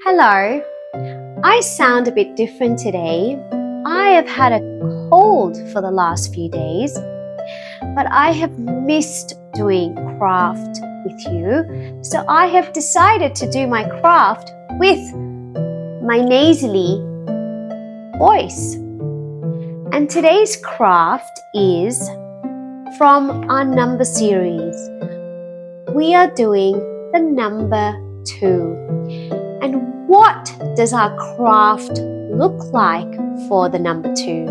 Hello, I sound a bit different today. I have had a cold for the last few days, but I have missed doing craft with you. So I have decided to do my craft with my nasally voice. And today's craft is from our number series. We are doing the number 2. And what does our craft look like for the number 2?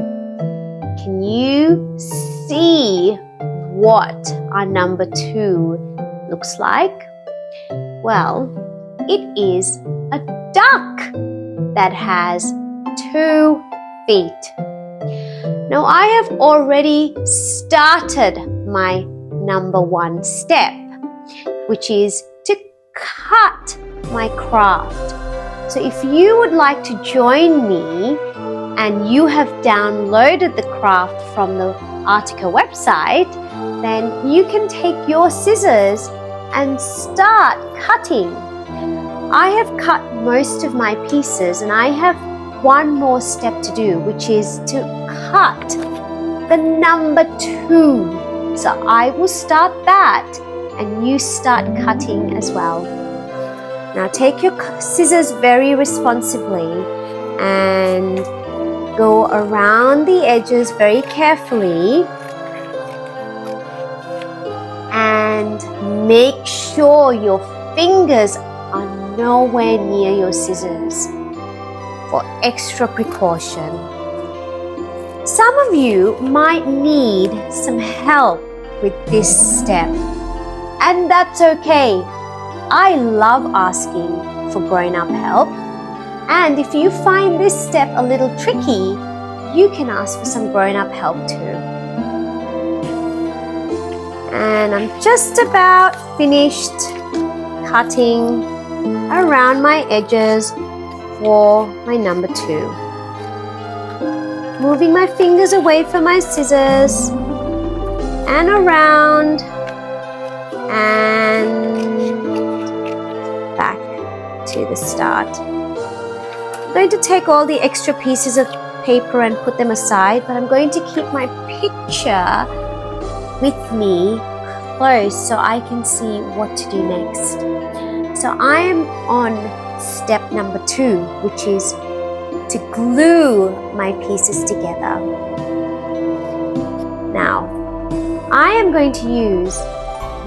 Can you see what our number 2 looks like? Well, it is a duck that has 2 feet. Now, I have already started my number 1 step, which is to cut my craft. So if you would like to join me and you have downloaded the craft from the Artica website, then you can take your scissors and start cutting. I have cut most of my pieces and I have one more step to do, which is to cut the number 2. So I will start that and you start cutting as well. Now take your scissors very responsibly and go around the edges very carefully and make sure your fingers are nowhere near your scissors for extra precaution. Some of you might need some help with this step, and that's okay. I love asking for grown-up help, and if you find this step a little tricky, you can ask for some grown-up help too. And I'm just about finished cutting around my edges for my number 2. Moving my fingers away from my scissors and around and back to the start. I'm going to take all the extra pieces of paper and put them aside, but I'm going to keep my picture with me close so I can see what to do next. So I am on step number 2, which is to glue my pieces together. Now, I am going to use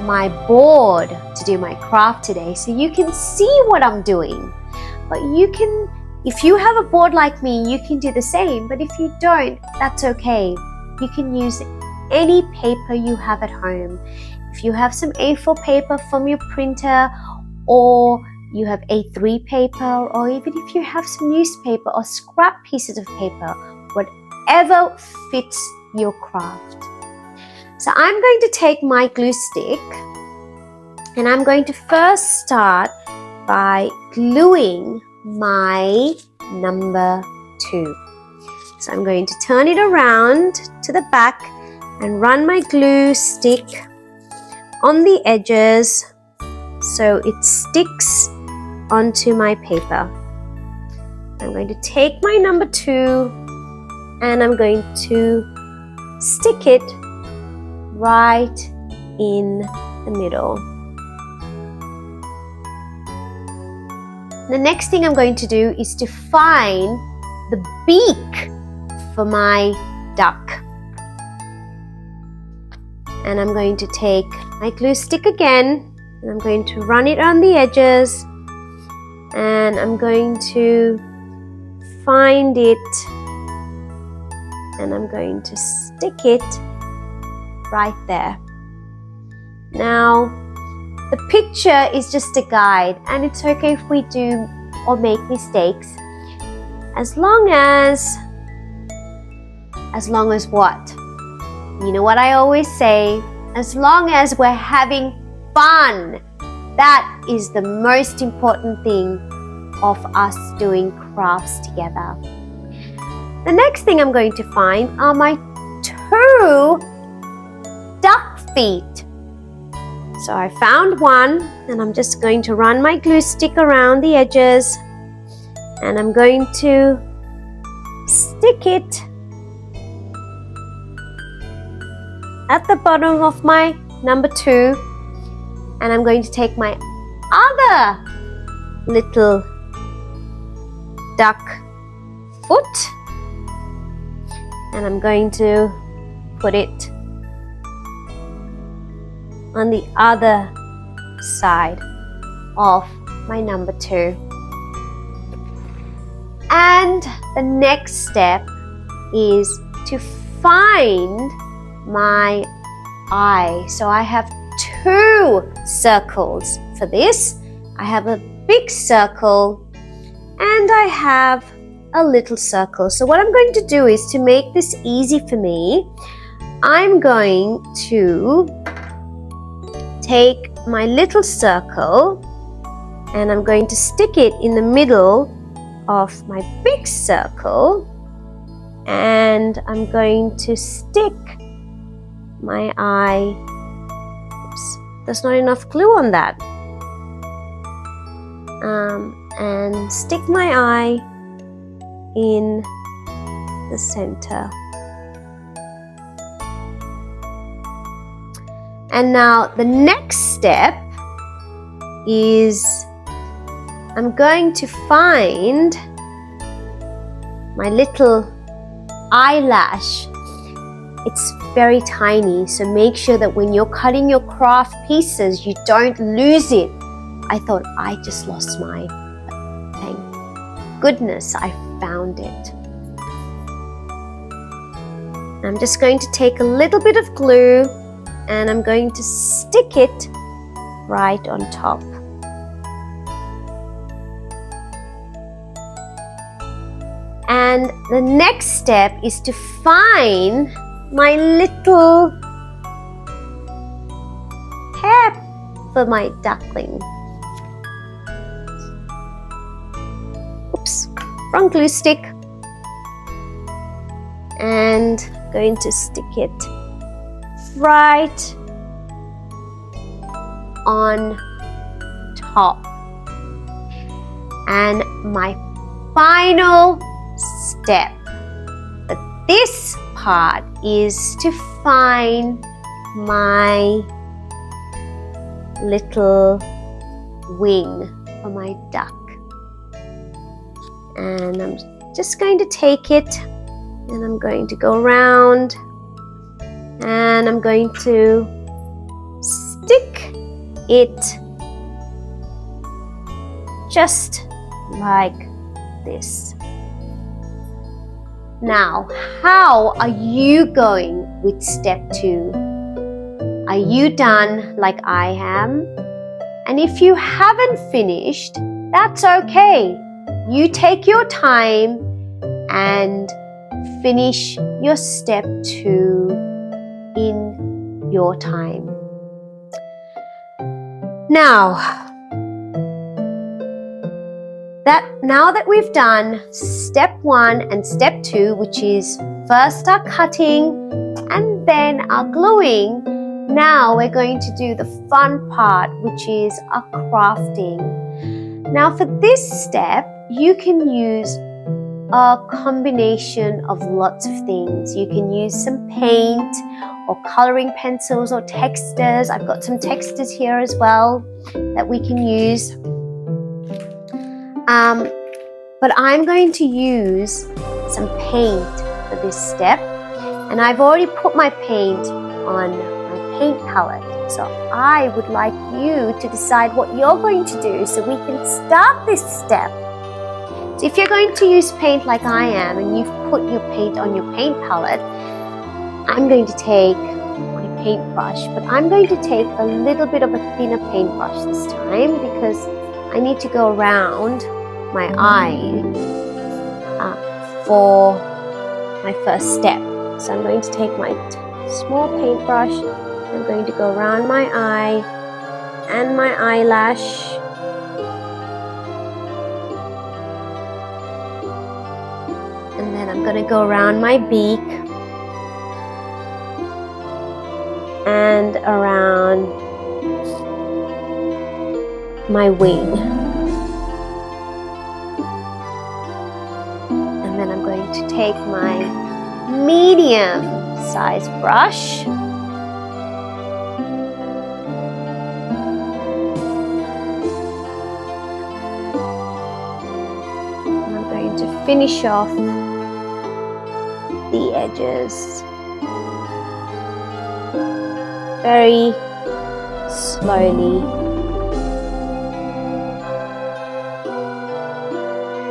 my board to do my craft today so you can see what I'm doing. But you can, if you have a board like me, you can do the same. But if you don't, that's okay. You can use any paper you have at home. If you have some A4 paper from your printer, or you have A3 paper, or even if you have some newspaper or scrap pieces of paper, whatever fits your craft. So I'm going to take my glue stick and I'm going to first start by gluing my number 2. So I'm going to turn it around to the back and run my glue stick on the edges so it sticks onto my paper. I'm going to take my number 2 and I'm going to stick it right in the middle. The next thing I'm going to do is to find the beak for my duck. And I'm going to take my glue stick again and I'm going to run it on the edges and I'm going to find it and I'm going to stick it right there. Now, the picture is just a guide and it's okay if we do or make mistakes as long as what? You know what I always say, as long as we're having fun. That is the most important thing of us doing crafts together. The next thing I'm going to find are my 2 duck feet. So I found one and I'm just going to run my glue stick around the edges and I'm going to stick it at the bottom of my number 2, and I'm going to take my other little duck foot and I'm going to put it on the other side of my number 2. And the next step is to find my eye. So I have 2 circles for this. I have a big circle and I have a little circle. So what I'm going to do is, to make this easy for me, I'm going to take my little circle and I'm going to stick it in the middle of my big circle, and I'm going to stick my eye. Oops, there's not enough glue on that. And stick my eye in the center. And now the next step is I'm going to find my little eyelash. It's very tiny, so make sure that when you're cutting your craft pieces, you don't lose it. I thought I just lost mine, but thank goodness I found it. I'm just going to take a little bit of glue and I'm going to stick it right on top. And the next step is to find my little hair for my duckling. Oops, wrong glue stick. And going to stick it right on top. And my final step for this part is to find my little wing for my duck. And I'm just going to take it and I'm going to go around and I'm going to stick it just like this. Now, how are you going with step 2? Are you done like I am? And if you haven't finished, that's okay. You take your time and finish your step 2 in your time. Now that we've done step 1 and step 2, which is first our cutting and then our gluing, now we're going to do the fun part, which is our crafting. Now for this step, you can use a combination of lots of things. You can use some paint or coloring pencils or textures. I've got some textures here as well that we can use. But I'm going to use some paint for this step, and I've already put my paint on my paint palette. So I would like you to decide what you're going to do so we can start this step. So if you're going to use paint like I am and you've put your paint on your paint palette, I'm going to take my paintbrush, but I'm going to take a little bit of a thinner paintbrush this time because I need to go around my eye for my first step. So I'm going to take my small paintbrush, I'm going to go around my eye and my eyelash. And then I'm going to go around my beak and around my wing. to take my medium size brush. And I'm going to finish off the edges very slowly.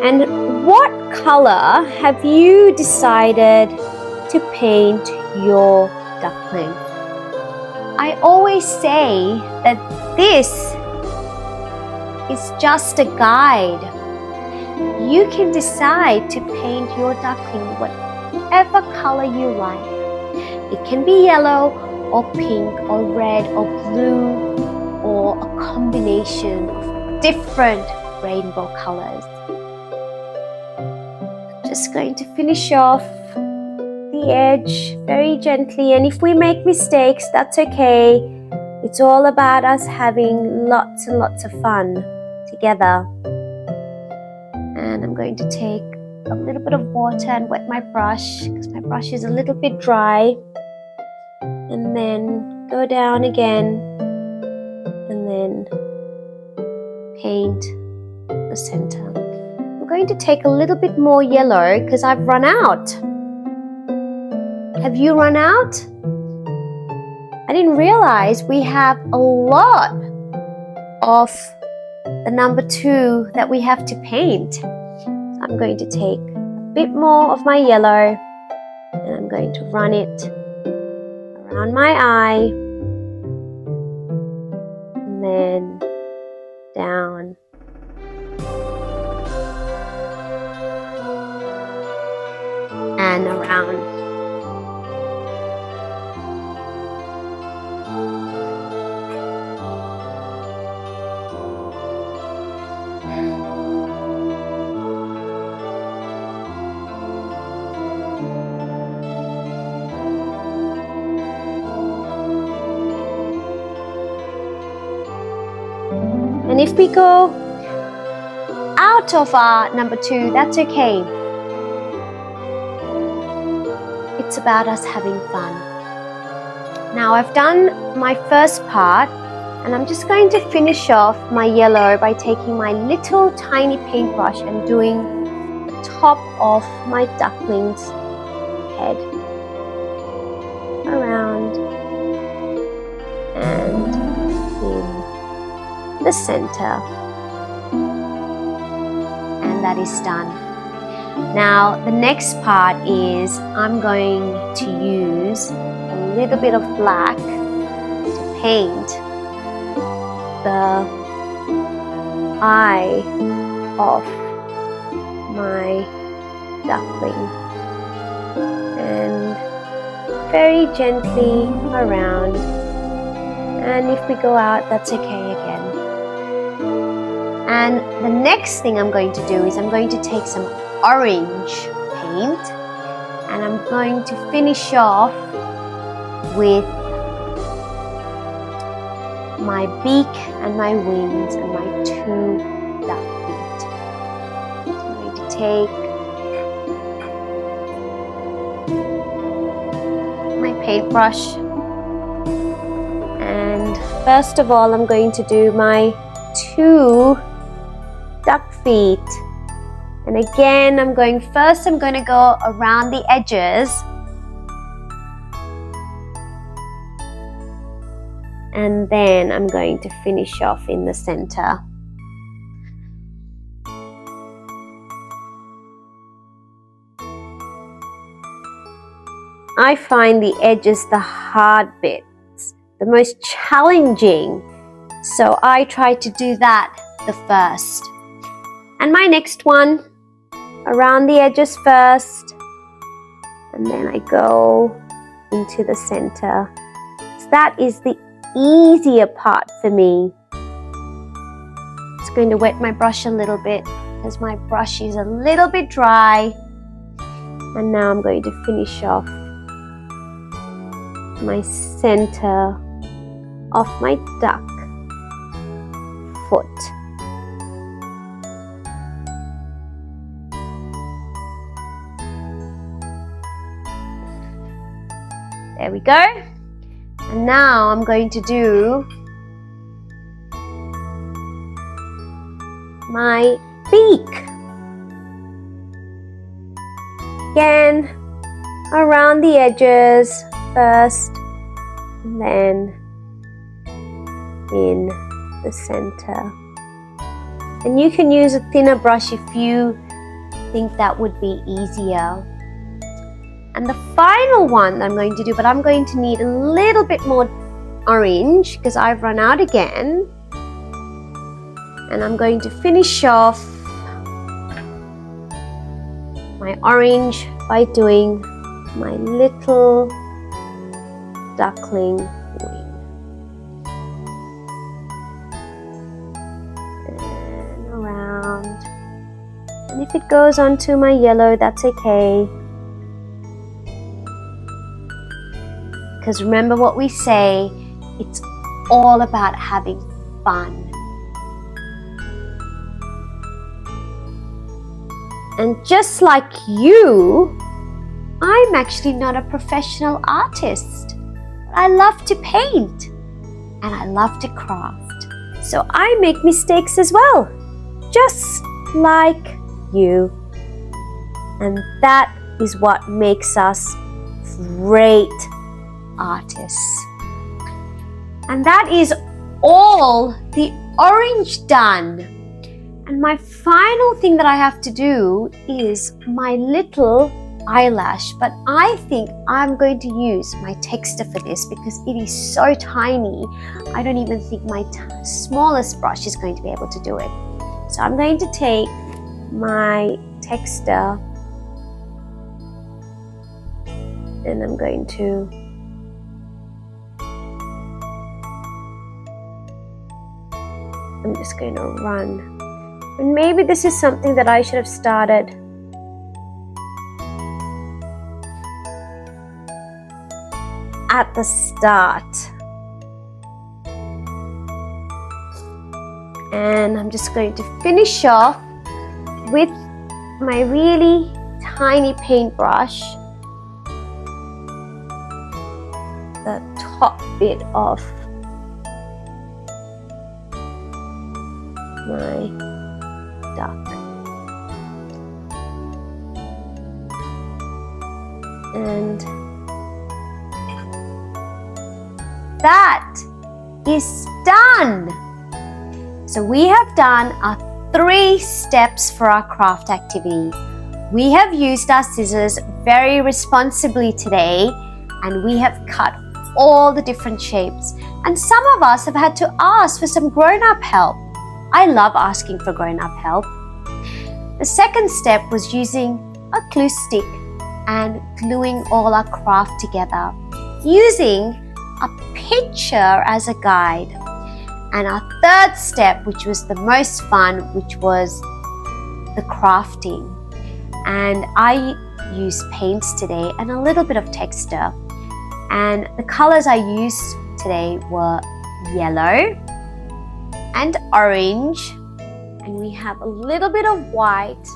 And what color have you decided to paint your duckling? I always say that this is just a guide. You can decide to paint your duckling whatever color you like. It can be yellow or pink or red or blue or a combination of different rainbow colors. Just going to finish off the edge very gently, and if we make mistakes, that's okay. It's all about us having lots and lots of fun together. And I'm going to take a little bit of water and wet my brush because my brush is a little bit dry, and then go down again and then paint the center. I'm going to take a little bit more yellow because I've run out. Have you run out? I didn't realize we have a lot of the number 2 that we have to paint. So I'm going to take a bit more of my yellow and I'm going to run it around my eye and then down. And around. And if we go out of our number 2, that's okay. It's about us having fun. Now I've done my first part and I'm just going to finish off my yellow by taking my little tiny paintbrush and doing the top of my duckling's head around and in the center, and that is done. Now the next part is I'm going to use a little bit of black to paint the eye of my duckling and very gently around, and if we go out, that's okay again. And the next thing I'm going to do is I'm going to take some orange paint and I'm going to finish off with my beak and my wings and my 2 duck feet. So I'm going to take my paintbrush and first of all I'm going to do my 2 duck feet. And again, I'm going to go around the edges and then I'm going to finish off in the center. I find the edges the hard bits, the most challenging, so I try to do that the first. And my next one, around the edges first, and then I go into the center. So that is the easier part for me. Just going to wet my brush a little bit because my brush is a little bit dry. And now I'm going to finish off my center of my duck foot. There we go. And now I'm going to do my beak. Again, around the edges first, and then in the center. And you can use a thinner brush if you think that would be easier. And the final one that I'm going to do, but I'm going to need a little bit more orange because I've run out again. And I'm going to finish off my orange by doing my little duckling wing. And around. And if it goes onto my yellow, that's okay. Because remember what we say, it's all about having fun. And just like you, I'm actually not a professional artist. I love to paint and I love to craft. So I make mistakes as well, just like you. And that is what makes us great artists. And that is all the orange done. And my final thing that I have to do is my little eyelash, but I think I'm going to use my texture for this because it is so tiny. I don't even think my smallest brush is going to be able to do it. So I'm going to take my texture and I'm going to I'm just going to run. And maybe this is something that I should have started at the start. And I'm just going to finish off with my really tiny paintbrush, the top bit of my duck. And that is done. So we have done our 3 steps for our craft activity. We have used our scissors very responsibly today and we have cut all the different shapes. And some of us have had to ask for some grown-up help. I love asking for grown-up help. The second step was using a glue stick and gluing all our craft together, using a picture as a guide. And our third step, which was the most fun, which was the crafting. And I used paints today and a little bit of texture. And the colors I used today were yellow and orange, and we have a little bit of white